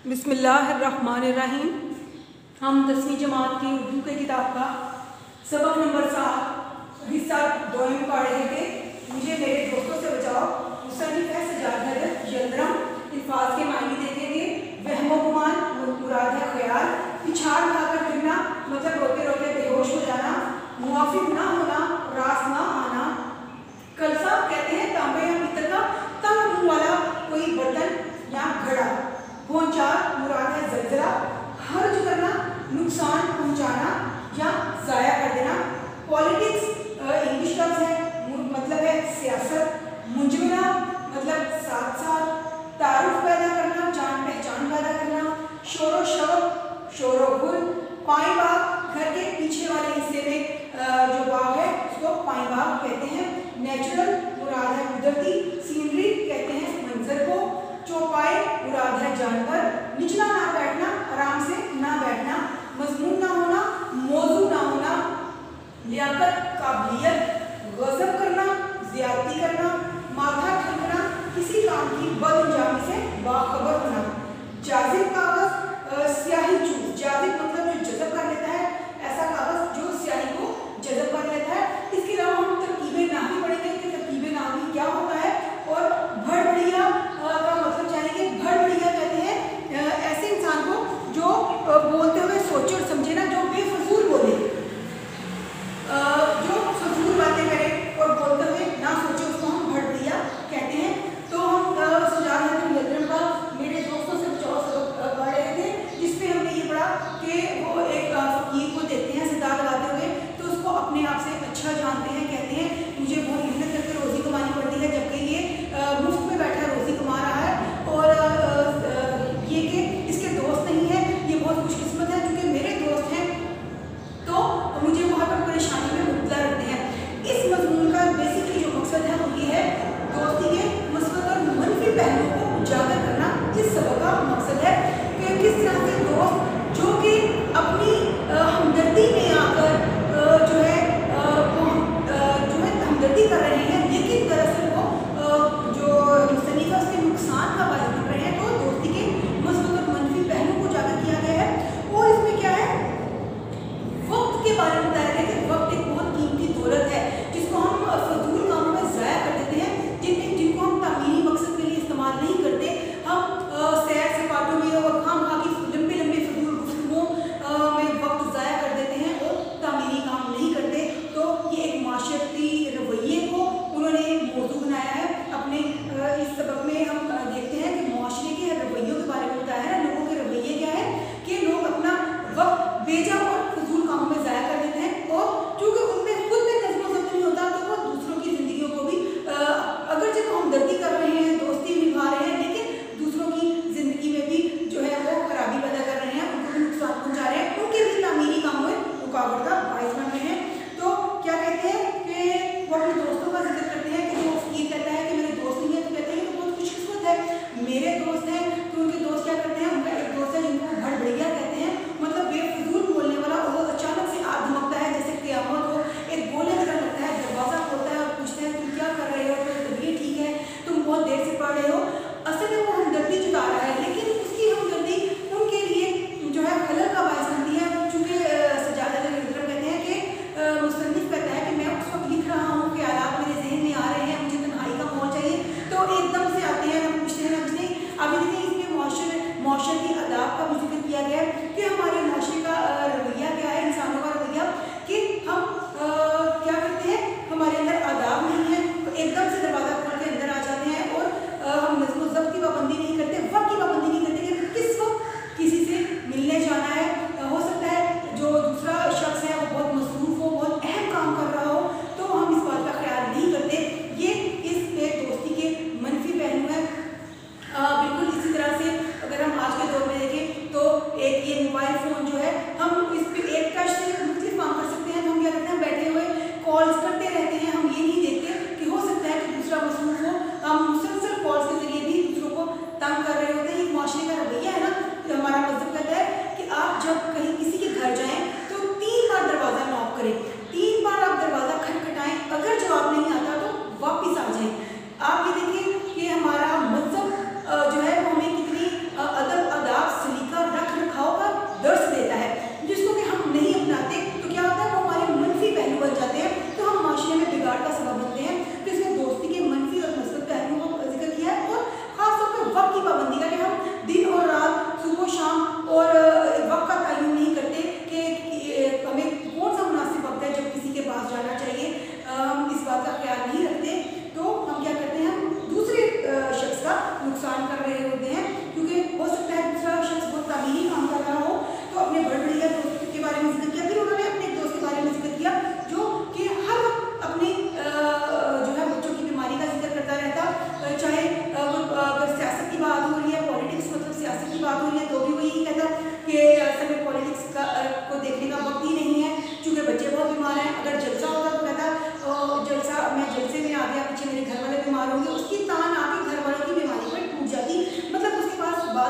बिस्मिल्लाहिर्रहमानिर्रहीम। हम 10वीं जमात की उर्दू के किताब का सबक नंबर 7 हिस्सा 2 पढ़ रहे थे। मुझे मेरे दोस्तों से बचाओ मुसन्निफ है सजाद यंत्रम। अल्फाज के मायने देखेंगे। वहमो गुमान मुराद है ख्याल। पिछाड़ खाकर गिरना मतलब रोते रोते बेहोश हो जाना। मुवाफिक ना होना रास ना आना। कलसा कहते हैं तांबे या पीतल का तंग मुंह वाला कोई बर्तन या घड़ा। भोंचार मुराद है जलजला। हर्ज करना नुकसान पहुंचाना या जाया कर देना। पॉलिटिक्स इंग्लिश लफ्ज है मतलब है सियासत। मुंजमला मतलब साथ साथ। तारुफ पैदा करना जान पहचान पैदा करना। शोरो शौक शोरो गुल। पाई बाग घर के पीछे वाले हिस्से में जो बाग है उसको पाई बाग कहते हैं। नेचुरल मुराद है कुदरती। सीनरी कहते हैं मंजर को। चौपाई मुराद है जानवर। निचला ना बैठना आराम से ना बैठना। मजमून ना होना मौजू ना होना। लियाकत काबिलियत। गजब करना ज्यादती करना। माथा ठनकना किसी काम की बदअंजामी से बाखबर होना। जाजिब कागज स्याही चूस। जाजिब मतलब जो जज़ब कर लेता है ऐसा कागज जो स्याही को जज़ब कर लेता है। इसके अलावा हम तरकीबे नाहवी पढ़ेंगे कि तरकीबे नाहवी क्या होता है। और भड़बड़िया का मतलब जानेंगे। भड़बड़िया कहते हैं ऐसे इंसान को जो बोलते हुए सोचे और समझे ना, जो बेफजूल बोले, जो फजूल बातें करे और बोलते हुए ना सोचे उसको हम भड़बड़िया कहते हैं। तो हम सजाद का मेरे दोस्तों से बचाओ सबक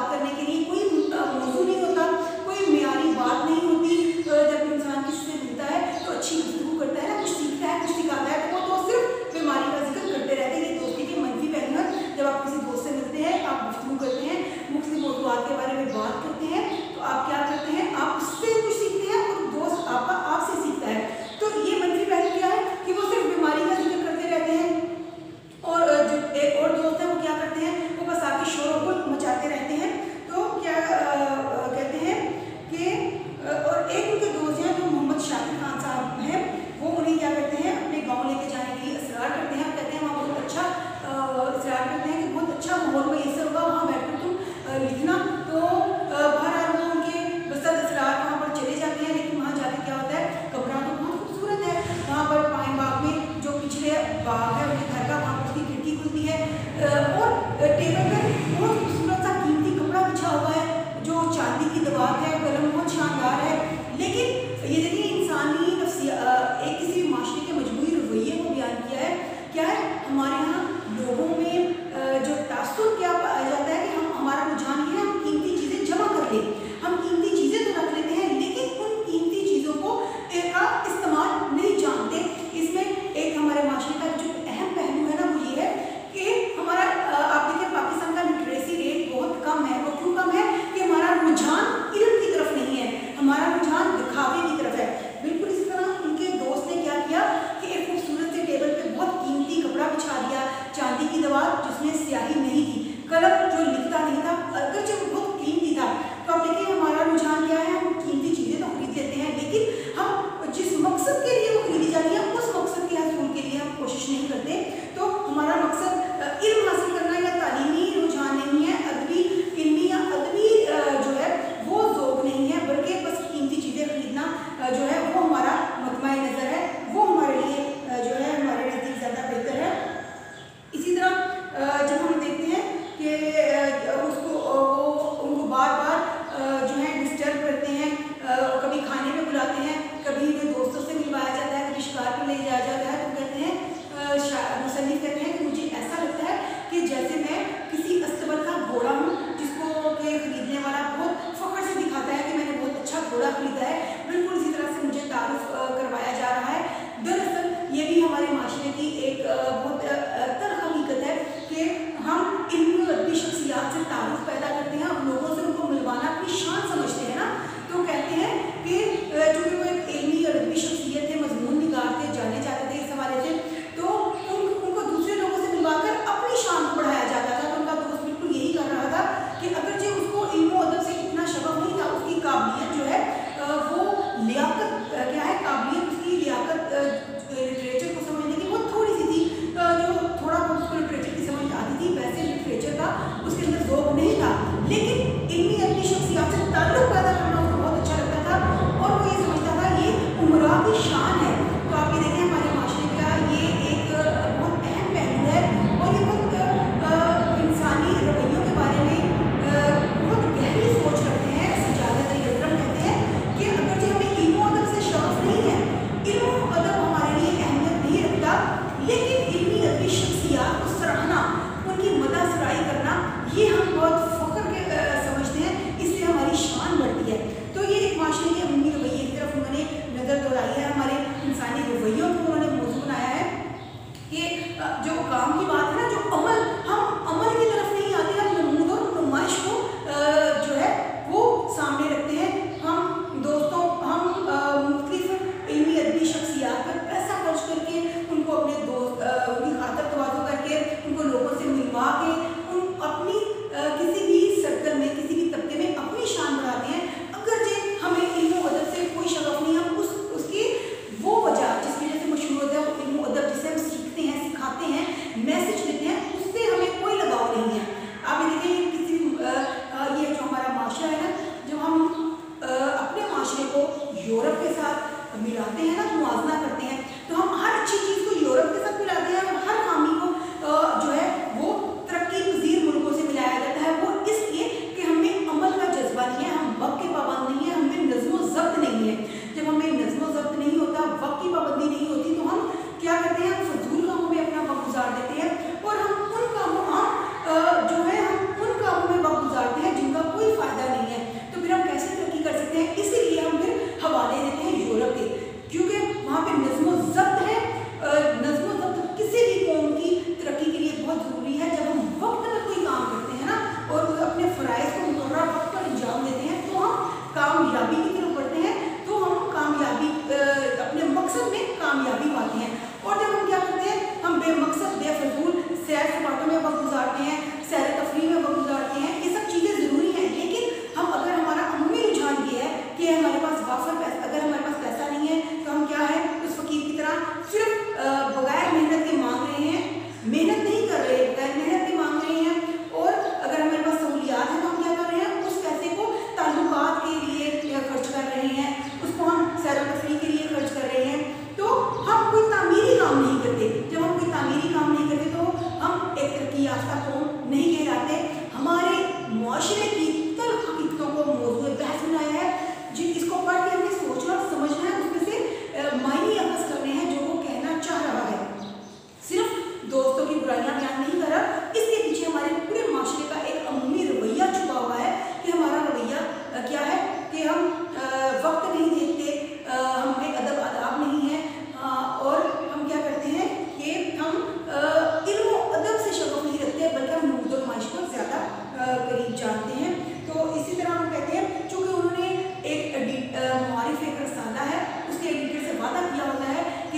बात करने के लिए कोई मौजूद नहीं होता, कोई मियारी बात नहीं होती। जब इंसान किसी से मिलता है तो अच्छी गुफ्तगू करता है ना, कुछ सीखता है, कुछ सिखाता है, तो वो तो सिर्फ बीमारी का जिक्र करते रहते हैं। ये दोस्ती के मंफी पहलू है। जब आप किसी दोस्त से मिलते हैं, आप गुफ्तगू करते हैं, मुख्तलिफ मौज़ूआत के बारे में बात करते हैं, तो आप क्या करते हैं, आप उससे कुछ सीखते हैं और दोस्त आपका आपसे सीखता है। तो ये मंफी पहलू क्या है कि वो सिर्फ बीमारी का जिक्र करते रहते हैं, और जो एक और दोस्त है वो क्या करते हैं, वो बस आके शोर गुल मचाते रहते हैं। तो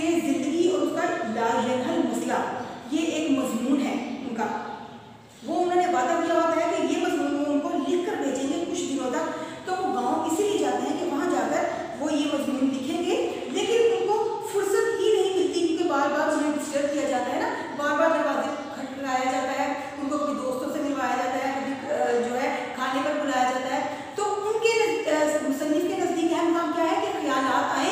हैं जिंदगी और उसका लायनहल मसला, ये एक मजमून है उनका। वो उन्होंने वादा किया होता है कि ये मजमून वो उनको लिख कर भेजेंगे कुछ दिनों तक। तो वो गाँव इसीलिए जाते हैं कि वहाँ जाकर वो ये मजमून लिखेंगे, लेकिन उनको फुर्सत ही नहीं मिलती क्योंकि बार बार उन्हें डिस्टर्ब किया जाता है ना, बार बार दरवाजे खटखटाया जाता है, उनको अपने दोस्तों से मिलवाया जाता है, कभी जो है खाने पर बुलाया जाता है। तो उनके मुसन्निफ के नज़दीक अहम काम क्या है कि ख्यालात आए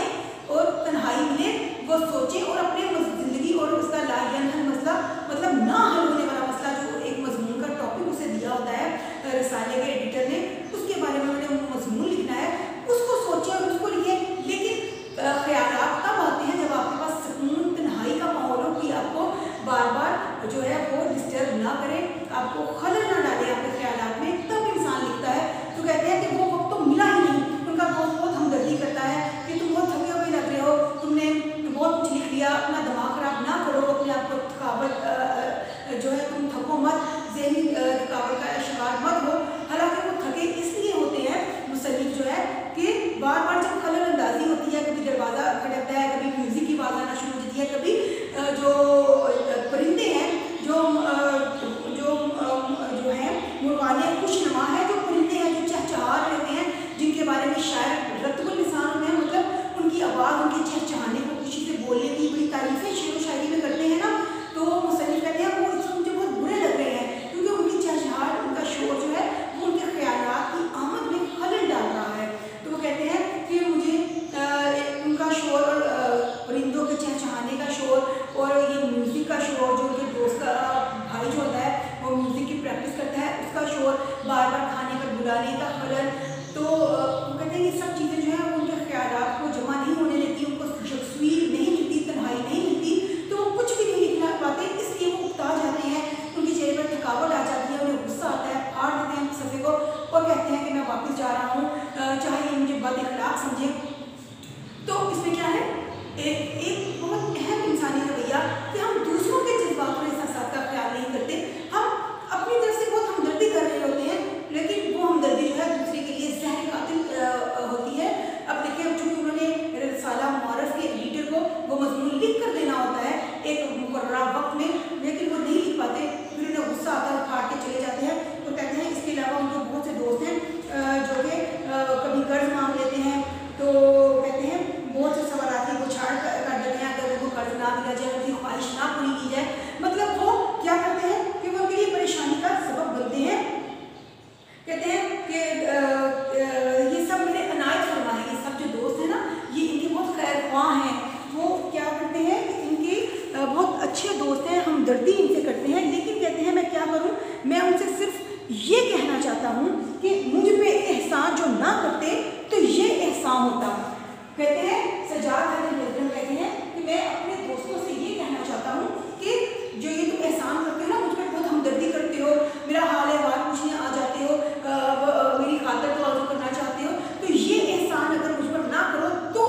और तन्हाई मिले, वो सोचें और अपने ज़िंदगी और उसका लायनहल मसला, मतलब ना हल होने वाला मसला, जो एक मजमून का टॉपिक उसे दिया होता है रिसाले के एडिटर ने, उसके बारे में उन्होंने मजमून लिखना है, उसको सोचें और उसको लिखें। लेकिन ख्यालात तब आते हैं जब आपके पास सुकून तन्हाई का माहौल हो, कोई आपको बार बार जो है वो डिस्टर्ब ना करे, आपको खलल ना डाले आपके ख्यालात में, तब इंसान लिखता है। तो कहते हैं कि वो वक्त तो मिला ही नहीं। उनका दोस्त बहुत हमदर्दी करता है कि तुम बहुत थके हुए लग रहे हो, तुमने बहुत कुछ लिख लिया, अपना दिमाग खराब ना करो, अपने आप को थकावट जो है तुम थको मत, ज़हनी थकावट का शिकार मत हो। हालांकि वो थके इसलिए होते हैं मुसन्निफ जो है कि बार बार जब खलल अंदाजी होती है, कभी दरवाज़ा खटकता है, कभी म्यूज़िक की आवाज़ आना शुरू हो जाती है, कभी जो परिंदे हैं जो हैं मुरवाने खुशनुमा है, जो परिंदे हैं जो चहचहा रहे हैं, जिनके बारे में शायर रत्बुल लिसान होते हैं, मतलब उनकी आवाज़ उनके चहचहाने को, खुशी से बोलने की बड़ी तारीफ़ें शेर व शायरी में करते हैं ना। तो मुसन्निफ कहते हैं वो इसमें मुझे बहुत बुरे लग रहे हैं क्योंकि उनकी चहचहाहट, उनका शोर जो है वो उनके ख्यालात की आमद में खलल डाल रहा है। तो वो कहते हैं कि मुझे उनका शोर और परिंदों के चहचहाने का शोर और ये म्यूज़िक का शोर, जो उनके दोस्त का भाई जो होता है वो म्यूज़िक की प्रैक्टिस करता है, उसका शोर, बार बार खाने पर बुलाने का खलल, तो वो कहते हैं ये सब चीज़ें जो है वो उनके ख्यालात को जमा नहीं होने देती, उनको तस्वीर नहीं मिलती, तन्हाई नहीं मिलती, तो वो कुछ भी नहीं लिखना पाते, इसलिए वो उकता जाते हैं, उनके चेहरे पर थकावट आ जाती है, उन्हें गुस्सा आता है, फाड़ देते हैं सफ़े को और कहते हैं कि मैं वापस जा रहा हूँ, चाहे ये मुझे बद इखलाक समझें। तो इसमें क्या है, एक बहुत अहम इंसानी रवैया कि हम दूसरों के जज्बात और एहसासात का ख्याल नहीं करते, हम अपनी तरफ से बहुत हमदर्दी कर रहे होते हैं, लेकिन वो हमदर्दी जो है दूसरे के लिए ज़हर कातिल होती है। अब देखिए, चूँकि उन्होंने रिसाला मुआरफ के एडिटर को वो मजमून लिख कर देना होता है एक मुकर्ररा वक्त में, लेकिन वो नहीं लिख पाते, फिर उन्हें गुस्सा आता है, फाड़ के चले जाते हैं। तो कहते हैं इसके अलावा उनके बहुत से दोस्त हैं जो कि कभी कर्ज मांग लेते हैं, तो कहते हैं बहुत से सवाल आते हैं, वो छाड़ कर देते हैं अगर उनको कर्ज ना दिया जाए, उनकी ख्वाहिश ना पूरी की जाए, मतलब वो क्या करते हैं कि वो उनके लिए परेशानी का सबब बनते हैं। कहते हैं कि ये सब मेरे अनायत फरमा है, ये सब जो दोस्त हैं ना, ये इनके बहुत खैर ख्वाह हैं, वो क्या करते हैं कि इनके बहुत अच्छे दोस्त हैं, हमदर्दी इनसे करते हैं, लेकिन कहते हैं मैं क्या करूँ, मैं उनसे सिर्फ ये कहना चाहता हूँ कि मुझ पे एहसान जो ना करते तो ये एहसान होता। कहते हैं सजाद कहते हैं कि मैं अपने दोस्तों से ये कहना चाहता हूँ कि जो ये तुम एहसान करते हो ना, मुझ पर बहुत हमदर्दी करते हो, मेरा हाल अहवाल पूछने आ जाते हो, मेरी खातिर तवाज़ु करना चाहते हो, तो ये एहसान अगर मुझ पर ना करो तो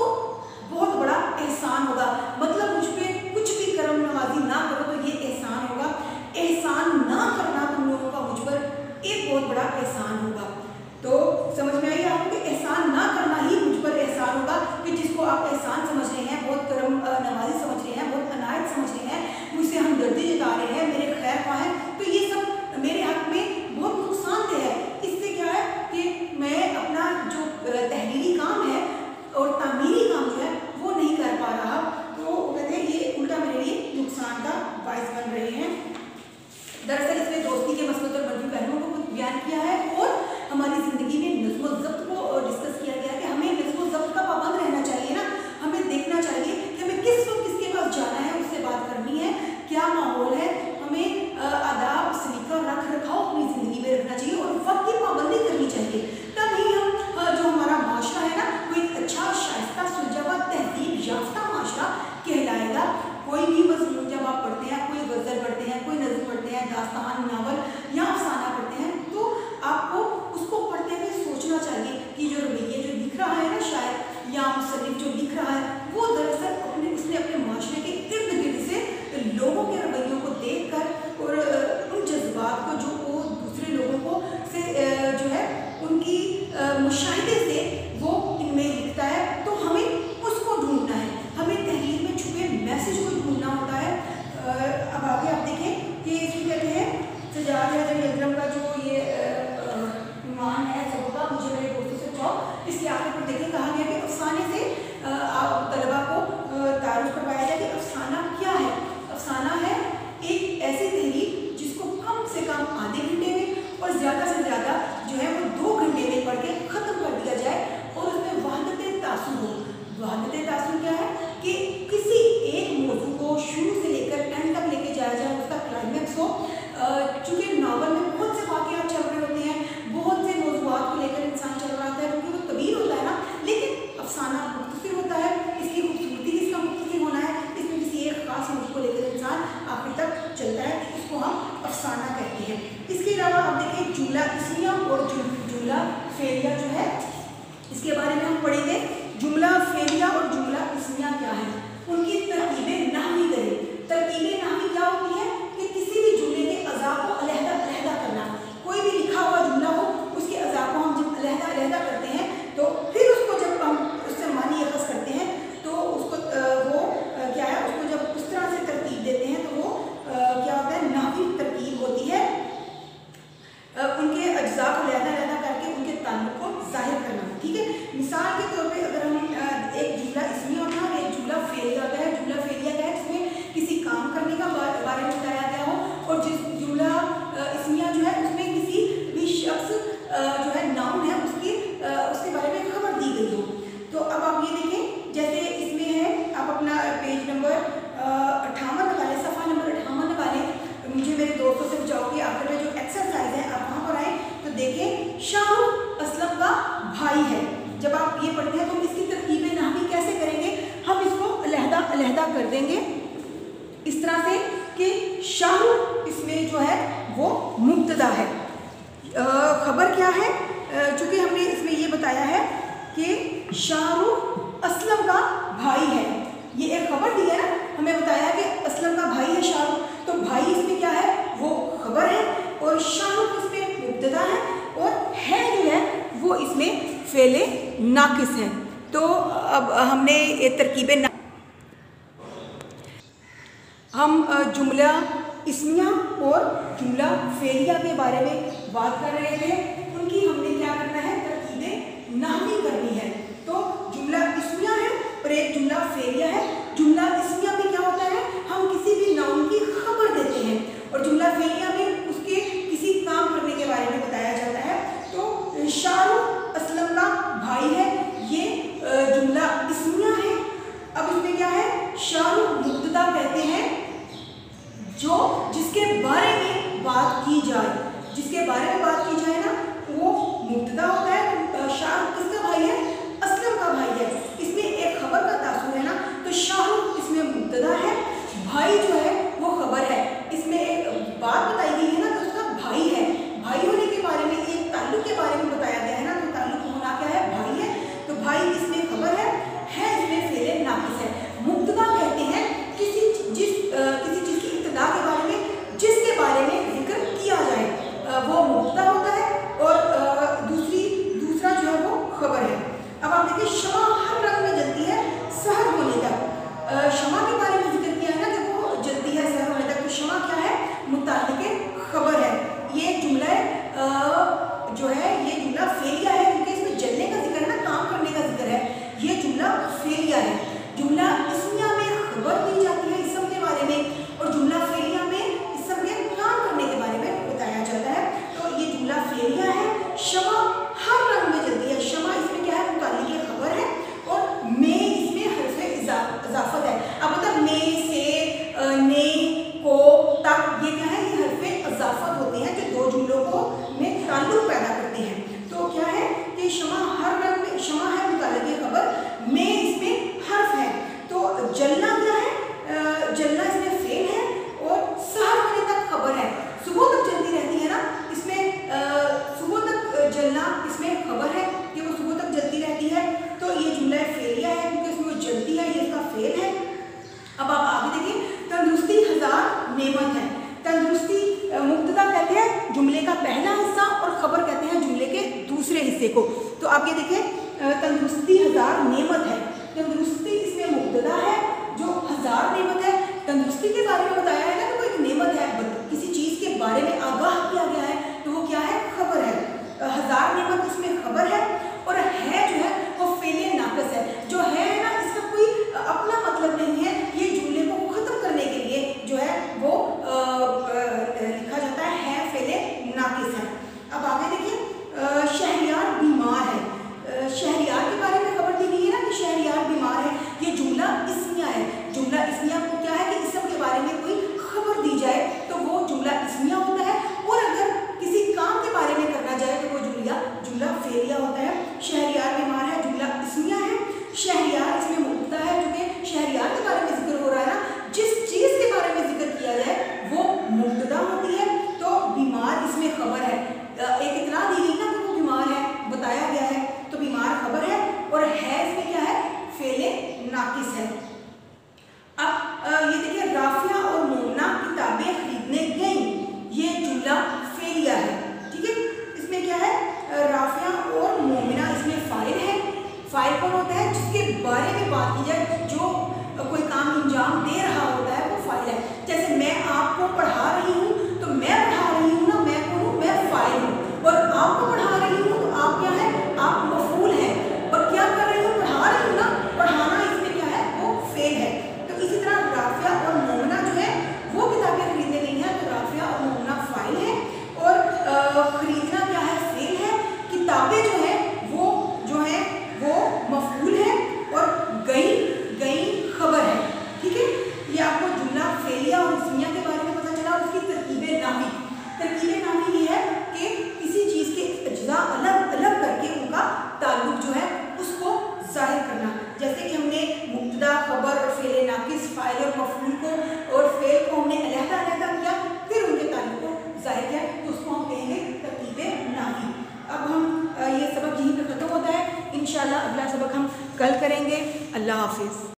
बहुत बड़ा एहसान होगा, मतलब मुझ पर कुछ भी करम नवाजी ना करो तो ये एहसान होगा, एहसान ना करना तुम लोगों का मुझ पर एक बहुत बड़ा एहसान होगा। तो समझ में आई आपको कि एहसान ना करना ही मुझ पर एहसान होगा, कि जिसको आप एहसान समझ रहे हैं, बहुत करम नवाजी समझ रहे हैं, बहुत अनायत समझ रहे हैं, मुझसे हमदर्दी जता रहे हैं, मेरे खैर ख्वाह हैं, तो ये सब मेरे हक में बहुत नुकसानदेह है। इससे क्या है कि मैं अपना जो तहरीरी काम है और तामीरी काम जो है वो नहीं कर पा रहा, तो कहते हैं ये उल्टा मेरे लिए नुकसान का बायस बन रहे हैं। दरअसल इसमें दोस्ती के मसलों और मंफी पहलुओं को बयान किया है और हमारी ज़िंदगी में नज़्म व ज़ब्त को डिस्कस किया गया कि हमें इसके बारे में हम पढ़ेंगे। जुमला फेलिया और जुमला इस्मिया क्या है, उनकी तरकीबें नाहवी करें। तरकीबें नाहवी क्या होती है कि किसी भी जुमले के अज़ा को अलहदा अलहदा करना। कोई भी लिखा हुआ जुमला हो, उसके अज़ा को हम जब अलहदा अलहदा करते हैं तो फिर उसको जब हम उससे मानी अखज़ करते हैं तो उसको वो क्या है, उसको जब उस तरह से तरकीब देते हैं तो वो क्या होता है, नाहवी तरकीब होती है। उनके अज्जा को अलहदा अलहदा करके उनके ताल्लुक को जाहिर करना। ठीक है, मिसाल के तौर पे अगर हम एक जुमला इस्मी होता है और एक जुमला फेलिया होता है। जुमला फेलिया क्या है, जिसमें किसी काम करने का बारे में बताया गया हो, और जिस जुमला इस्मिया जो है उसमें किसी भी शख्स जो है नाउन है उसके बारे में खबर दी गई हो। तो अब आप ये देखें, जैसे इसमें है, आप अपना पेज नंबर 58 निकालें, सफ़ा नंबर 58 निकालें। मुझे मेरे दोस्तों से पूछाओगे आखिर में जो एक्सरसाइज है आप वहाँ पर आए तो देखें, शाहरुख असलम का भाई है। जब आप ये पढ़ते हैं तो हम इसकी तरकीबें नाहवी कैसे करेंगे, हम इसको अलहदा अलहदा कर देंगे इस तरह से कि शाहरुख इसमें जो है वो मुब्तदा है। खबर क्या है, चूँकि हमने इसमें ये बताया है कि शाहरुख असलम का भाई है, ये एक खबर दी है ना, हमें बताया कि असलम का भाई है शाहरुख, तो भाई इसमें क्या है, वो खबर है, और शाहरुख इसमें मुब्तदा है, और है जो है वो इसमें फेले नाकिस है। तो अब हमने ये तरकीबें हम जुमला इस्मिया और जुमला फेलिया के बारे में बात कर रहे थे। उनकी हमने क्या करना है, तरकीबें नाहवी करनी है। तो जुमला इस्मिया है और एक जुमला फेलिया है। जुमला इस्मिया में क्या होता है, हम किसी भी नाउन की खबर देते हैं, और जुमला फेलिया में उसके किसी काम करने के बारे में बताया जाता है। तो शाहरुख असलम का भाई है, ये जुमला इस्मिया है। अब इसमें क्या है, शाहरुख मुब्तदा कहते हैं जो जिसके बारे में बात की जाए, जिसके बारे में बात की जाए ना वो मुब्तदा होता है। शाहरुख किसका भाई है, असलम का भाई है। इसमें एक खबर का तासुर है ना, तो शाहरुख इसमें मुब्तदा है, भाई जो है वो खबर है। इसमें एक बात बताई गई है ना कि उसका भाई है, भाई होने के बारे में, एक ताल्लुक के बारे में बताया गया है ना, तो ताल्लुक होना क्या है, भाई है। तो भाई इसमें खबर है इसमें फेले नाकिस है। मुब्तदा कहते हैं किसी चीज़ की इब्तिदा के बारे में, जिसके बारे में जिक्र किया जाए वो मुब्तदा होता है, और दूसरा जो है वो खबर है। अब आप देखिए, शमा हर रंग में जलती है सहर होने तक। शमा के बारे में जिक्र किया है ना कि वो जलती है सहर होने तक, तो शमा क्या है, मुताल्लिक़ खबर है। ये जुमला जो है ये जुमला फेलिया है, क्योंकि इसमें जलने का जिक्र है ना, काम करने का जिक्र है, ये जुमला फेलिया है। जुमला इस्मिया में खबर दी जाती है इसम के बारे में, और जुमला फेलिया में इसम के काम करने के बारे में बताया जाता है। तो ये जुमला फेलिया है। शमा हर रंग में जलती है, शमा इसमें क्या है, मुताल्लिक़ खबर है, और में इसमें हर्फ़ इज़ाफ़त है। अब मतलब में से ने को तक, ये क्या है, ये हर्फ़ इज़ाफ़त होते हैं जो दो जुमलों को में ताल्लुक पैदा करते हैं। तो क्या है कि शमा हर रंग में, शमा है मुताल्लिक़ खबर, में इसमें हर्फ है। तो जलना क्या है, जलना इसमें फेल है, और सहर होने तक खबर है, सुबह तक जलती रहती है ना, इसमें सुबह तक जलना इसमें खबर है कि वो सुबह तक जलती रहती है। तो ये जुमला फेलिया है क्योंकि इसमें वो जलती है, ये इसका फेल है। अब आप आगे देखिए, तंदुरुस्ती हज़ार नेमत है। तंदुरुस्ती मुब्तदा कहते हैं जुमले का पहला हिस्सा, और खबर कहते हैं जुमले के दूसरे हिस्से को। तो आप ये देखें, तंदुरुस्ती हज़ार नेमत है, तंदुरुस्ती इसमें मुब्तदा है जो हज़ार नेमत है। तंदुरुस्ती के बारे में बताया है ना कि वो एक नेमत है, किसी चीज़ के बारे में आगाह किया गया है, तो वो क्या है, खबर है। हज़ार नेमत इसमें खबर है, और है जो है वो फेले नाकिस है। जो है ना, इसका कोई अपना मतलब नहीं है, ये जुमले को ख़त्म करने के लिए जो है वो लिखा जाता है फेले नाकिस है। अब आगे देखिए, शहरियार बीमार है। शहरियार के बारे में खबर दी गई है ना कि शहरियार बीमार है, ये जुमला इस्मिया है। जुमला इस्मिया को क्या है कि इसम के बारे में कोई खबर दी जाए तो वो जुमला इस्मिया होता है, और अगर किसी काम के बारे में करना जाए तो वो जुमला फेलिया होता है। हाफिज़।